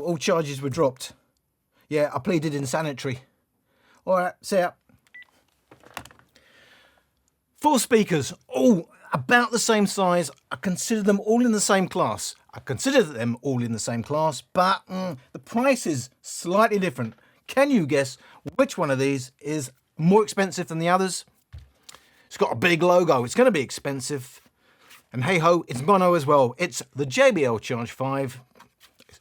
all charges were dropped. Yeah, I pleaded insanitary. All right, see ya. 4 speakers, all about the same size. I consider them all in the same class. but the price is slightly different. Can you guess which one of these is more expensive than the others? It's got a big logo. It's going to be expensive. And hey ho, it's mono as well. It's the JBL Charge 5.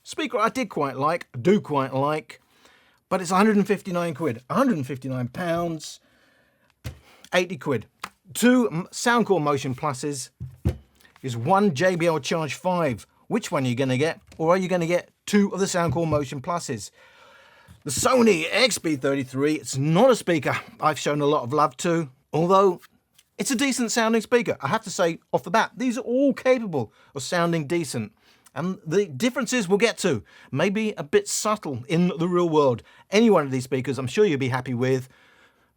Speaker I do quite like, but it's 159 quid, 159 pounds, 80 quid. 2 Soundcore Motion Pluses is 1 JBL Charge 5. Which one are you going to get? Or are you going to get 2 of the Soundcore Motion Pluses? The Sony XB33, it's not a speaker I've shown a lot of love to, although it's a decent sounding speaker. I have to say off the bat, these are all capable of sounding decent. And the differences we'll get to may be a bit subtle in the real world. Any one of these speakers I'm sure you'll be happy with,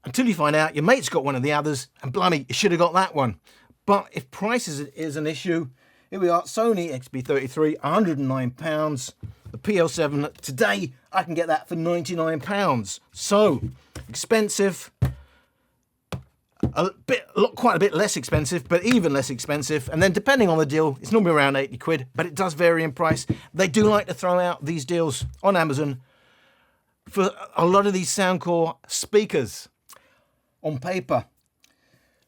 until you find out your mate's got one of the others, and blimey, you should have got that one. But if price is an issue, here we are, Sony XB33, £109. The PL7, today I can get that for £99. So, expensive, quite a bit less expensive, but even less expensive. And then depending on the deal, it's normally around 80 quid, but it does vary in price. They do like to throw out these deals on Amazon for a lot of these Soundcore speakers. On paper,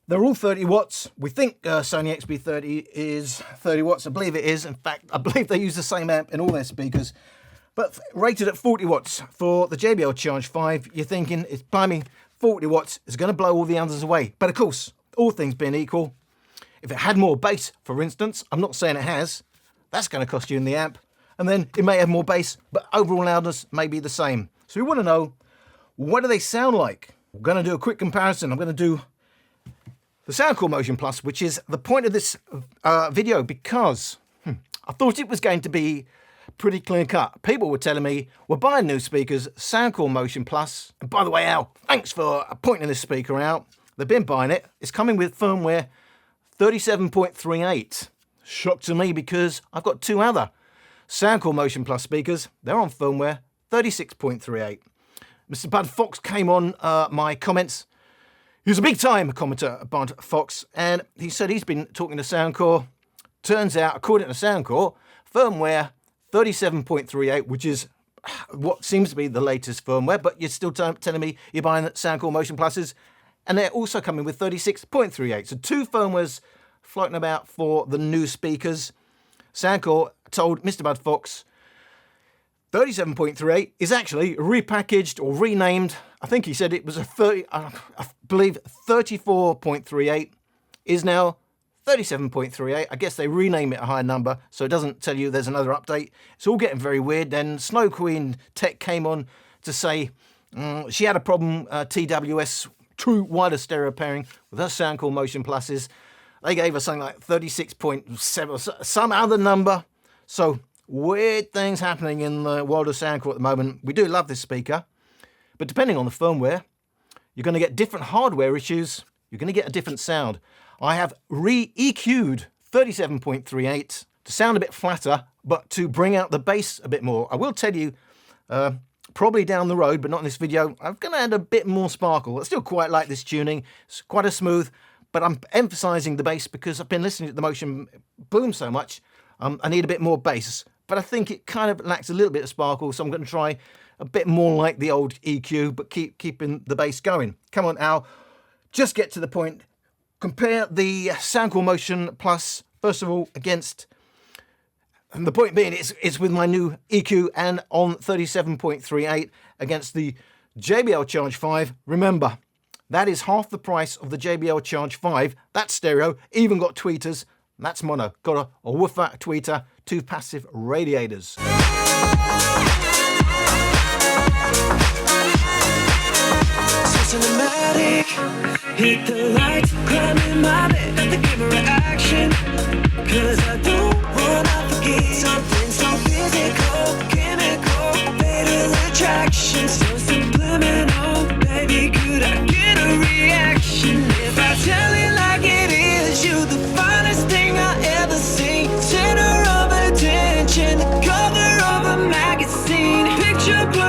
they're all 30 watts. We think Sony XB30 is 30 watts. I believe it is. In fact, I believe they use the same amp in all their speakers. But rated at 40 watts for the JBL Charge 5, you're thinking, it's blimey, 40 watts is going to blow all the others away. But of course, all things being equal, if it had more bass, for instance, I'm not saying it has, that's going to cost you in the amp. And then it may have more bass, but overall loudness may be the same. So we want to know, what do they sound like? I'm going to do a quick comparison. I'm going to do the Soundcore Motion Plus, which is the point of this video, because I thought it was going to be pretty clear cut. People were telling me, we're buying new speakers, Soundcore Motion Plus. And by the way, Al, thanks for pointing this speaker out. They've been buying it. It's coming with firmware 37.38. Shock to me, because I've got 2 other Soundcore Motion Plus speakers. They're on firmware 36.38. Mr. Bud Fox came on my comments. He was a big time commenter, Bud Fox, and he said he's been talking to Soundcore. Turns out, according to Soundcore, firmware 37.38, which is what seems to be the latest firmware, but you're still telling me you're buying Soundcore Motion Pluses, and they're also coming with 36.38. So 2 firmwares floating about for the new speakers. Soundcore told Mr. Bud Fox 37.38 is actually repackaged or renamed. I think he said it was I believe 34.38 is now 37.38. I guess they rename it a higher number, so it doesn't tell you there's another update. It's all getting very weird. Then Snow Queen Tech came on to say she had a problem, TWS, true wireless stereo pairing, with her Soundcore Motion Pluses. They gave her something like 36.7, some other number. So weird things happening in the world of Soundcore at the moment. We do love this speaker, but depending on the firmware, you're going to get different hardware issues. You're going to get a different sound. I have re-EQ'd 37.38 to sound a bit flatter, but to bring out the bass a bit more. I will tell you, probably down the road, but not in this video, I'm going to add a bit more sparkle. I still quite like this tuning. It's quite a smooth, but I'm emphasizing the bass because I've been listening to the Motion Boom so much. I need a bit more bass, but I think it kind of lacks a little bit of sparkle, so I'm going to try a bit more like the old EQ, but keeping the bass going. Come on, Al, just get to the point. Compare the Soundcore Motion Plus, first of all, against, and the point being, it's with my new EQ and on 37.38 against the JBL Charge 5. Remember, that is half the price of the JBL Charge 5. That's stereo, even got tweeters. That's mono. Got a woofer, a tweeter, 2 passive radiators. Cinematic, hit the lights, climb in my bed, got the camera action, cause I don't wanna forget something so physical, chemical, fatal attraction, so subliminal, baby, could I get a reaction, if I tell it like it is, you the finest thing I ever seen, center of attention, the cover of a magazine.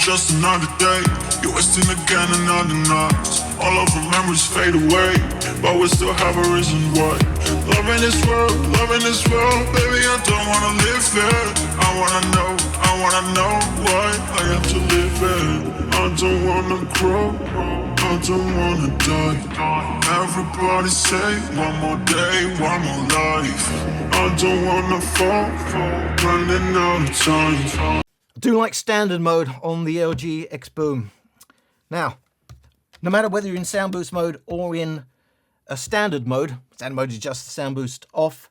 just another day. You're wasting again another night. All of our memories fade away, but we still have a reason why. Love in this world, baby, I don't wanna live there. I wanna know why I have to live it. I don't wanna grow, I don't wanna die. Everybody say one more day, one more life. I don't wanna fall, running out of time. I do like standard mode on the LG Xboom. Now, no matter whether you're in sound boost mode or in a standard mode is just the sound boost off,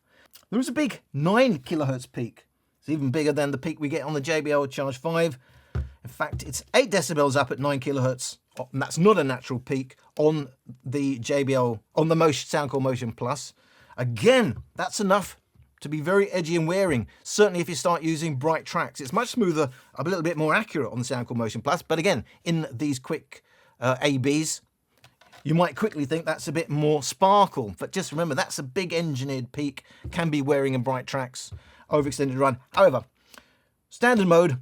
there is a big 9 kilohertz peak. It's even bigger than the peak we get on the JBL Charge 5. In fact, it's 8 decibels up at 9 kilohertz, and that's not a natural peak on the JBL, on the Soundcore Motion Plus. Again, that's enough to be very edgy and wearing. Certainly if you start using bright tracks. It's much smoother, a little bit more accurate on the Soundcore Motion Plus, but again, in these quick ABs, you might quickly think that's a bit more sparkle, but just remember that's a big engineered peak, can be wearing in bright tracks over extended run. However, standard mode,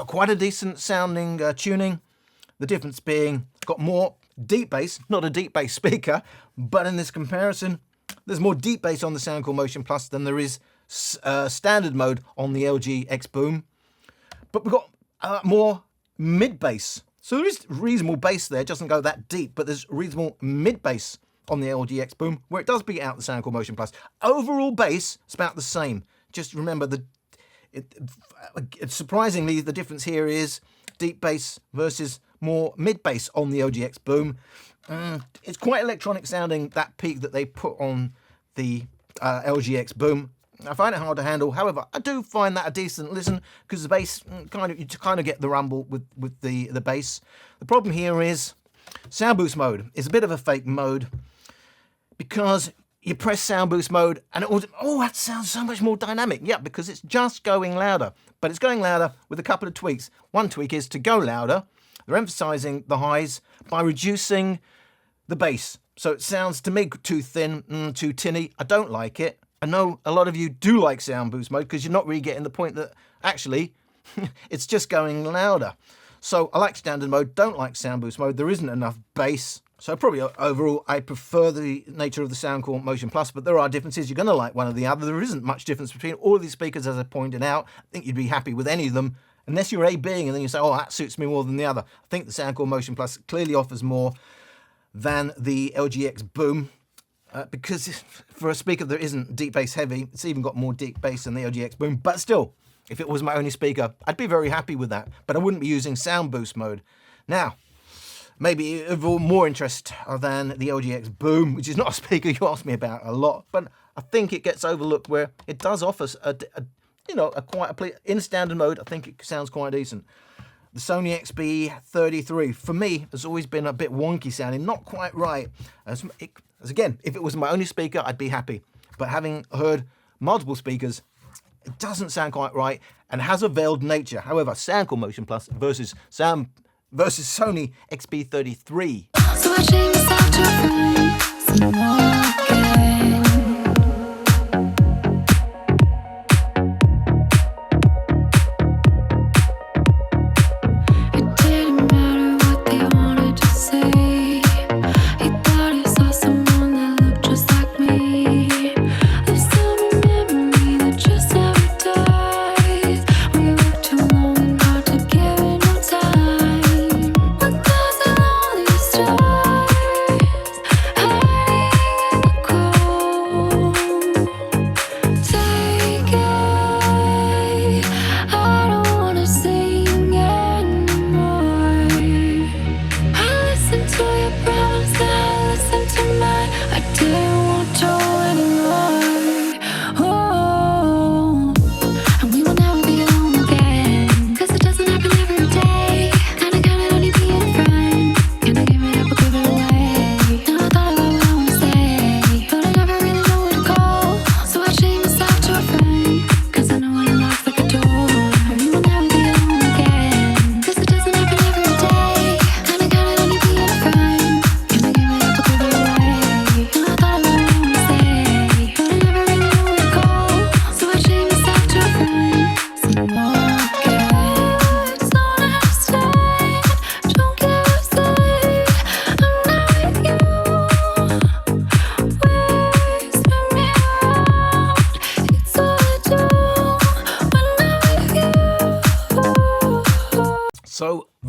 quite a decent sounding tuning. The difference being got more deep bass, not a deep bass speaker, but in this comparison, there's more deep bass on the Soundcore Motion Plus than there is standard mode on the LG Xboom. But we've got more mid bass. So there is reasonable bass there, it doesn't go that deep, but there's reasonable mid bass on the LG Xboom, where it does beat out the Soundcore Motion Plus. Overall bass, it's about the same. Just remember, surprisingly, the difference here is deep bass versus more mid bass on the LG Xboom. It's quite electronic sounding, that peak that they put on the LG Xboom. I find it hard to handle. However, I do find that a decent listen because the bass you kind of get the rumble with the bass. The problem here is sound boost mode is a bit of a fake mode because you press sound boost mode and it that sounds so much more dynamic. Yeah, because it's just going louder, but it's going louder with a couple of tweaks. One tweak is to go louder. They're emphasizing the highs by reducing the bass. So it sounds to me too thin, too tinny. I don't like it. I know a lot of you do like sound boost mode because you're not really getting the point that actually it's just going louder. So I like standard mode, don't like sound boost mode. There isn't enough bass. So probably overall I prefer the nature of the Soundcore Motion Plus, but there are differences. You're going to like one or the other. There isn't much difference between all of these speakers, as I pointed out. I think you'd be happy with any of them, unless you're A-Bing and then you say, oh, that suits me more than the other. I think the Soundcore Motion Plus clearly offers more than the LG Xboom. Because for a speaker that isn't deep bass heavy, it's even got more deep bass than the LG Xboom. But still, if it was my only speaker, I'd be very happy with that. But I wouldn't be using sound boost mode. Now, maybe of more interest than the LG Xboom, which is not a speaker you ask me about a lot, but I think it gets overlooked where it does offer in standard mode. I think it sounds quite decent. The Sony XB33, for me, has always been a bit wonky sounding, not quite right. As again, if it was my only speaker, I'd be happy. But having heard multiple speakers, it doesn't sound quite right and has a veiled nature. However, Soundcore Motion Plus versus Sony XB33. So I change myself to find some more again. It didn't matter what they wanted to say. He thought he saw someone that looked just like me. There's still a memory that just never dies. We worked too long and hard to give it no time. But those are lonely stars.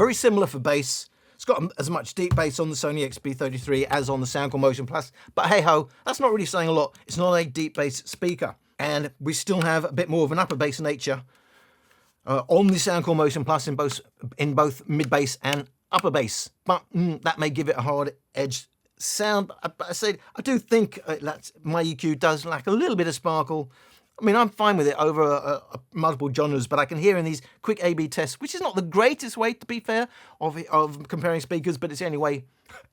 Very similar for bass. It's got as much deep bass on the Sony XB33 as on the Soundcore Motion Plus, but hey ho, that's not really saying a lot. It's not a deep bass speaker. And we still have a bit more of an upper bass nature on the Soundcore Motion Plus in both mid bass and upper bass. But that may give it a hard edged sound. I do think that my EQ does lack a little bit of sparkle. I mean, I'm fine with it over multiple genres, but I can hear in these quick A/B tests, which is not the greatest way, to be fair, of comparing speakers, but it's the only way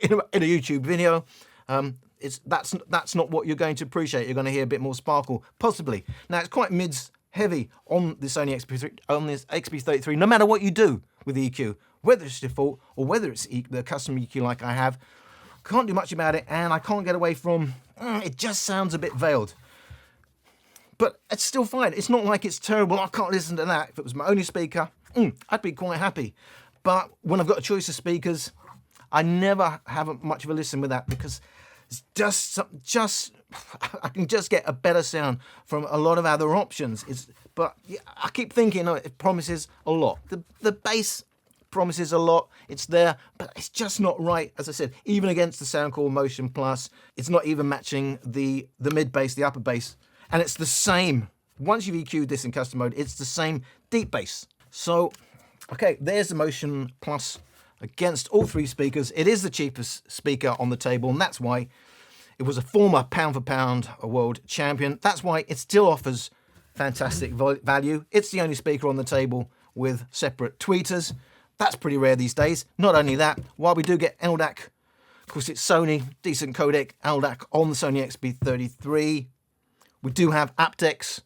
in a YouTube video. That's not what you're going to appreciate. You're going to hear a bit more sparkle, possibly. Now, it's quite mids heavy on the Sony XB33, no matter what you do with the EQ, whether it's default or whether it's the custom EQ like I have. Can't do much about it, and I can't get away from it just sounds a bit veiled. But it's still fine. It's not like it's terrible. I can't listen to that. If it was my only speaker, I'd be quite happy. But when I've got a choice of speakers, I never have much of a listen with that because it's just I can just get a better sound from a lot of other options. But yeah, I keep thinking, it promises a lot. The bass promises a lot. It's there, but it's just not right. As I said, even against the Soundcore Motion Plus, it's not even matching the mid bass, the upper bass. And it's the same. Once you've EQ'd this in custom mode, it's the same deep bass. So, okay, there's the Motion Plus against all three speakers. It is the cheapest speaker on the table, and that's why it was a former pound for pound world champion. That's why it still offers fantastic value. It's the only speaker on the table with separate tweeters. That's pretty rare these days. Not only that, while we do get LDAC, of course it's Sony, decent codec, LDAC on the Sony XB33. We do have aptX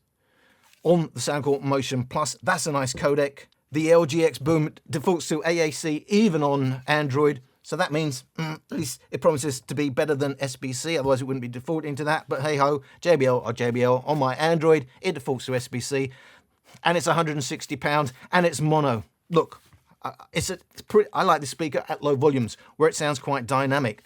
on the Soundcore Motion Plus. That's a nice codec. The LG Xboom defaults to AAC even on Android. So that means at least it promises to be better than SBC. Otherwise it wouldn't be defaulting to that. But hey ho, JBL or JBL on my Android, it defaults to SBC. And it's £160 and it's mono. Look, I like the speaker at low volumes where it sounds quite dynamic.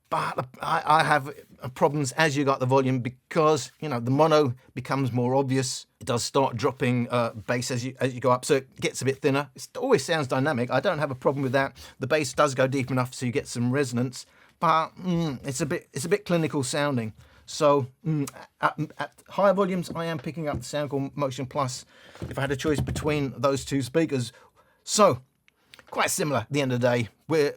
But I have problems as you got the volume because, the mono becomes more obvious. It does start dropping bass as you go up, so it gets a bit thinner. It always sounds dynamic. I don't have a problem with that. The bass does go deep enough so you get some resonance, but it's a bit clinical sounding. So at higher volumes, I am picking up the Soundcore Motion Plus if I had a choice between those two speakers. So quite similar at the end of the day. We're,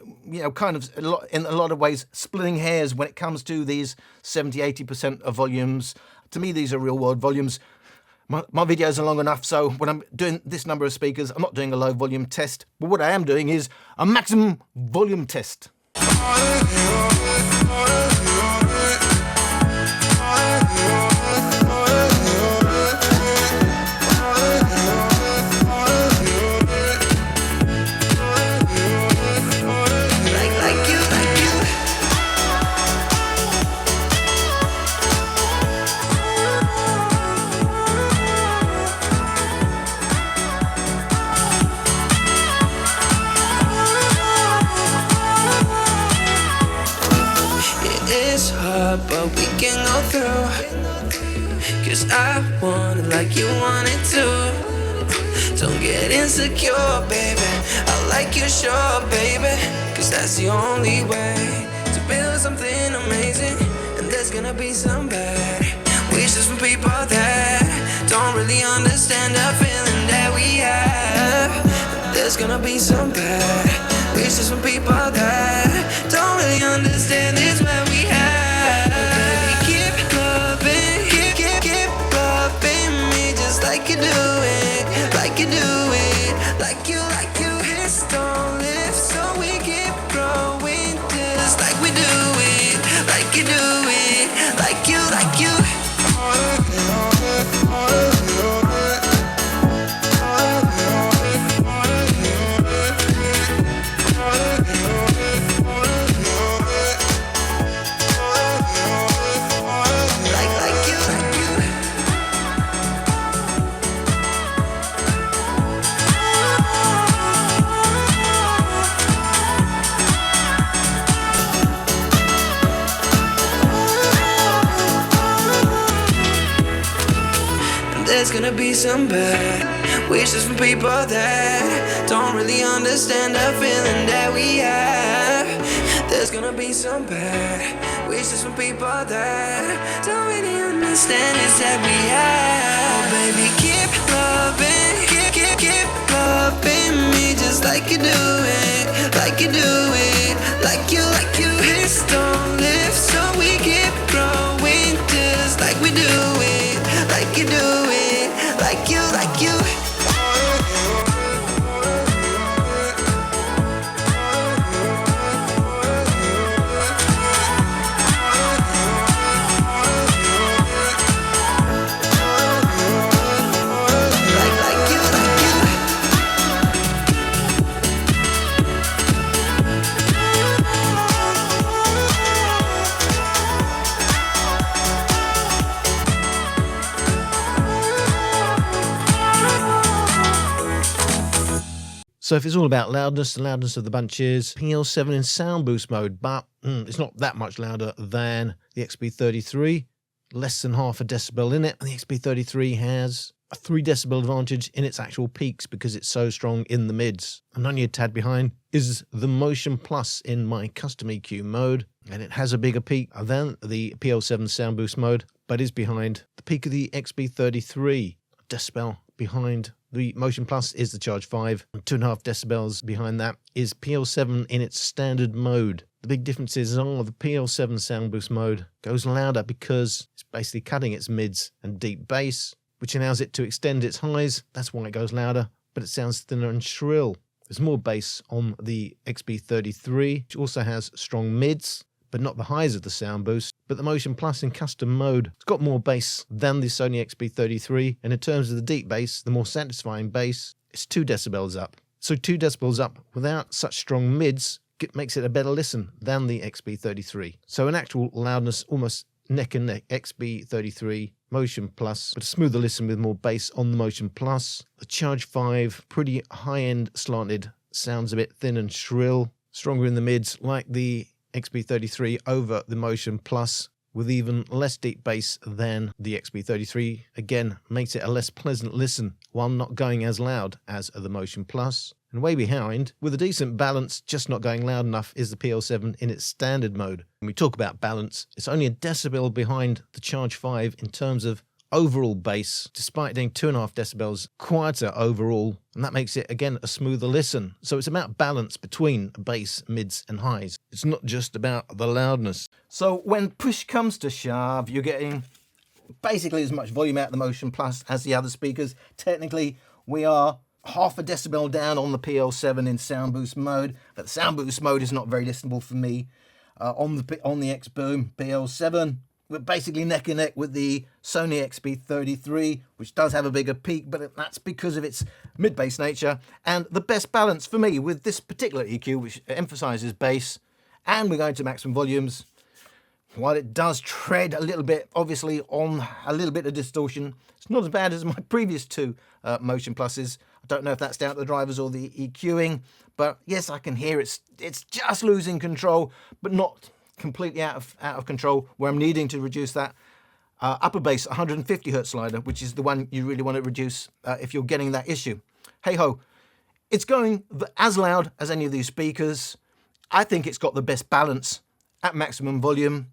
kind of in a lot of ways splitting hairs when it comes to these 70-80% of volumes. To me, these are real world volumes. My videos are long enough, so when I'm doing this number of speakers, I'm not doing a low volume test. But what I am doing is a maximum volume test. But we can go through, 'cause I want it like you want it too. Don't get insecure, baby, I like you sure, baby, 'cause that's the only way to build something amazing. And there's gonna be some bad wishes from people that don't really understand the feeling that we have. And there's gonna be some bad wishes from people that don't really understand this what we have. Like you do it, like you do it, like you, this don't live, so we keep growing, just like we do it, like you do it, like you, like you. There's gonna be some bad wishes from people that don't really understand the feeling that we have. There's gonna be some bad wishes from people that don't really understand it's that we have. Oh baby, keep loving, keep loving me just like you do it, like you do it, like you. Please don't live so we keep growing just like we do it, like you do it, like you. So if it's all about loudness, the loudness of the bunch is PL7 in sound boost mode, but it's not that much louder than the XB33, less than half a decibel in it, and the XB33 has a 3 decibel advantage in its actual peaks because it's so strong in the mids. And only a tad behind is the Motion Plus in my custom EQ mode, and it has a bigger peak than the PL7 sound boost mode, but is behind the peak of the XB33, a decibel behind. The Motion Plus is the Charge 5, and 2.5 decibels behind that is PL7 in its standard mode. The big differences are the PL7 sound boost mode goes louder because it's basically cutting its mids and deep bass, which allows it to extend its highs. That's why it goes louder, but it sounds thinner and shrill. There's more bass on the XB33, which also has strong mids, but not the highs of the sound boost. But the Motion Plus in custom mode, it's got more bass than the Sony XB33, and in terms of the deep bass, the more satisfying bass, it's 2 decibels up. So 2 decibels up without such strong mids makes it a better listen than the XB33. So in actual loudness, almost neck and neck, XB33, Motion Plus, but a smoother listen with more bass on the Motion Plus. The Charge 5, pretty high-end slanted, sounds a bit thin and shrill, stronger in the mids like the XB33 over the Motion Plus, with even less deep bass than the XB33. Again, makes it a less pleasant listen while not going as loud as the Motion Plus. And way behind, with a decent balance, just not going loud enough, is the PL7 in its standard mode. When we talk about balance, it's only a decibel behind the Charge 5 in terms of overall bass, despite being 2.5 decibels quieter overall, and that makes it, again, a smoother listen. So it's about balance between bass, mids and highs. It's not just about the loudness. So when push comes to shove, you're getting basically as much volume out of the Motion Plus as the other speakers. Technically, we are half a decibel down on the PL7 in sound boost mode, but the sound boost mode is not very listenable for me. On the Xboom PL7, we're basically neck and neck with the Sony XB33, which does have a bigger peak, but that's because of its mid-bass nature. And the best balance for me with this particular EQ, which emphasizes bass, and we're going to maximum volumes, while it does tread a little bit, obviously, on a little bit of distortion, it's not as bad as my previous 2 Motion Pluses. I don't know if that's down to the drivers or the EQing, but yes, I can hear it's just losing control, but not completely out of control, where I'm needing to reduce that upper bass 150 hertz slider, which is the one you really want to reduce if you're getting that issue. Hey ho, it's going as loud as any of these speakers. I think it's got the best balance at maximum volume.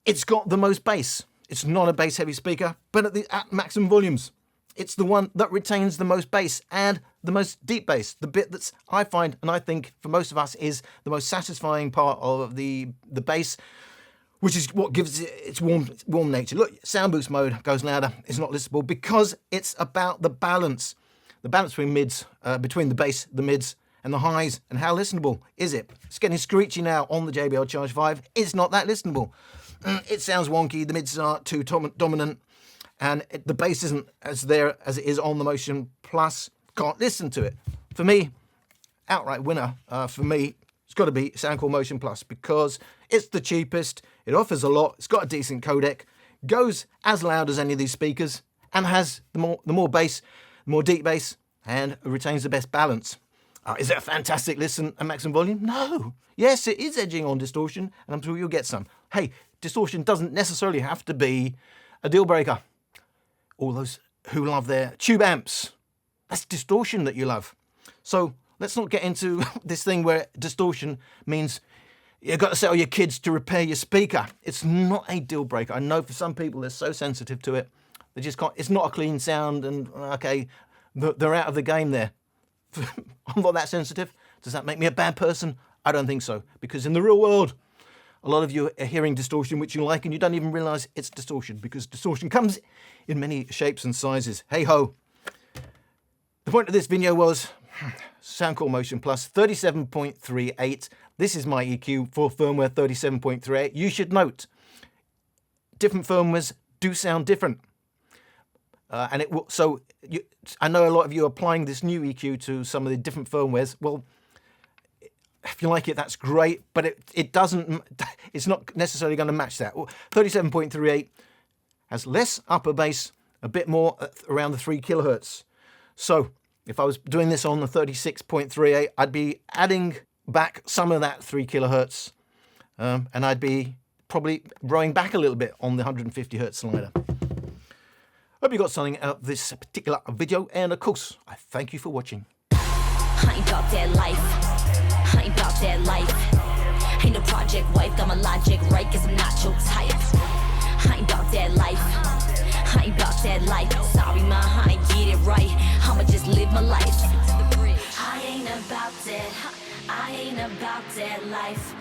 It's got the most bass. It's not a bass heavy speaker, but at maximum volumes, it's the one that retains the most bass and the most deep bass. The bit that's, I find, and I think for most of us, is the most satisfying part of the bass, which is what gives it its warm nature. Look, sound boost mode goes louder. It's not listenable because it's about the balance between mids, between the bass, the mids, and the highs, and how listenable is it? It's getting screechy now on the JBL Charge 5. It's not that listenable. It sounds wonky. The mids are too dominant. And the bass isn't as there as it is on the Motion Plus. Can't listen to it. For me, outright winner for me, it's got to be Soundcore Motion Plus because it's the cheapest, it offers a lot, it's got a decent codec, goes as loud as any of these speakers, and has the more bass, the more deep bass, and retains the best balance. Is it a fantastic listen at maximum volume? No. Yes, it is edging on distortion, and I'm sure you'll get some. Hey, distortion doesn't necessarily have to be a deal breaker. All those who love their tube amps, that's distortion that you love. So let's not get into this thing where distortion means you've got to tell your kids to repair your speaker. It's not a deal breaker. I know for some people they're so sensitive to it, they just can't. It's not a clean sound, and okay, they're out of the game there. I'm not that sensitive. Does that make me a bad person? I don't think so, because in the real world, a lot of you are hearing distortion which you like, and you don't even realize it's distortion, because distortion comes in many shapes and sizes. Hey ho. The point of this video was Soundcore Motion Plus 37.38. This is my EQ for firmware 37.38. You should note, different firmwares do sound different. And it will, so I know a lot of you are applying this new EQ to some of the different firmwares. Well, if you like it, that's great, but it doesn't, it's not necessarily going to match that. 37.38 has less upper bass, a bit more around the 3 kilohertz. So if I was doing this on the 36.38, I'd be adding back some of that 3 kilohertz, and I'd be probably rowing back a little bit on the 150 hertz slider. Hope you got something out of this particular video, and of course, I thank you for watching. I ain't about that life. I ain't about that life. Ain't no project wife, got my logic right, cause I'm not your type. I ain't about that life. I ain't about that life. Sorry, ma, I ain't get it right. I'ma just live my life. I ain't about that. I ain't about that life.